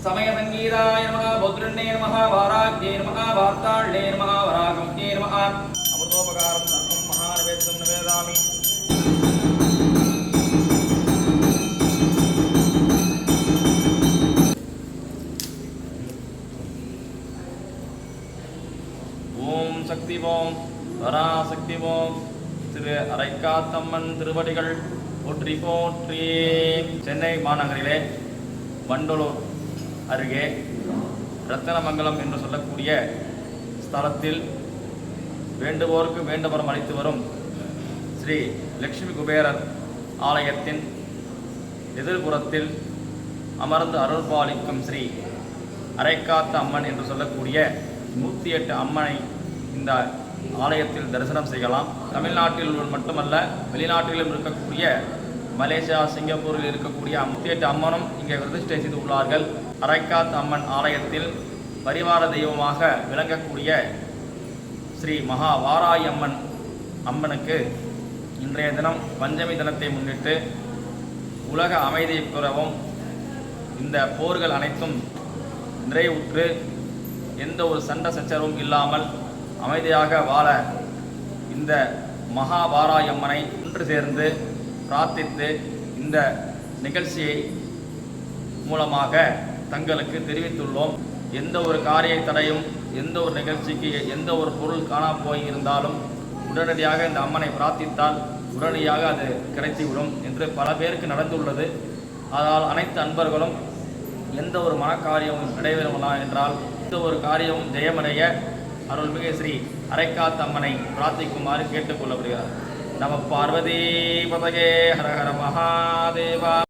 समयसंगीताय नमः भद्रण्ये नमः वाराग्ये नमः वार्ताळ्ये नमः वरागम्ये नमः अमृतोपकारं सर्वं महानिवेद्यं निवेदामि ஓம் சக்தி ஓம் பராசக்தி ஓம் திரு அரைக்காத்தம்மன் திருவடிகள் போற்றி போற்றி. சென்னை மாநகரிலே வண்டலூர் அருகே ரத்தனமங்கலம் என்று சொல்லக்கூடிய ஸ்தலத்தில் வேண்டுவோருக்கு வேண்டுவரம் அளித்து வரும் ஸ்ரீ லட்சுமி குபேரர் ஆலயத்தின் எதிர்புறத்தில் அமர்ந்து அருள்பாலிக்கும் ஸ்ரீ அரைக்காத்த அம்மன் என்று சொல்லக்கூடிய 108 அம்மனை இந்த ஆலயத்தில் தரிசனம் செய்யலாம். தமிழ்நாட்டில் மட்டுமல்ல, வெளிநாட்டிலும் இருக்கக்கூடிய மலேசியா, சிங்கப்பூரில் இருக்கக்கூடிய 108 அம்மனும் இங்கே பிரதிஷ்டை செய்து உள்ளார்கள். அரைக்காத் அம்மன் ஆலயத்தில் பரிவார தெய்வமாக விளங்கக்கூடிய ஸ்ரீ மகா வாராயி அம்மனுக்கு இன்றைய தினம் பஞ்சமி தினத்தை முன்னிட்டு உலக அமைதியை பெறவும் இந்த போர்கள் அனைத்தும் நிறைவுற்று எந்த ஒரு சண்டை சச்சரவும் இல்லாமல் அமைதியாக வாழ இந்த மகா வாராயி அம்மனை ஒன்று சேர்ந்து பிரார்த்தித்து இந்த நிகழ்ச்சியை மூலமாக தங்களுக்கு தெரிவித்துள்ளோம். எந்த ஒரு காரிய தடையும், எந்த ஒரு நிகழ்ச்சிக்கு எந்த ஒரு பொருள் காணா போய் இருந்தாலும் உடனடியாக இந்த அம்மனை பிரார்த்தித்தால் உடனடியாக அது கிடைத்துவிடும் என்று பல பேருக்கு நடந்துள்ளது. அதனால் அனைத்து அன்பர்களும் எந்த ஒரு மனக்காரியமும் நடைபெறலாம் என்றால் எந்த ஒரு காரியமும் ஜெயமடைய அருள்மிகு ஸ்ரீ அரைக்காத்த அம்மனை பிரார்த்திக்குமாறு கேட்டுக்கொள்ளப்படுகிறார். நம பார்வதி பதகே ஹர ஹர மகாதேவா.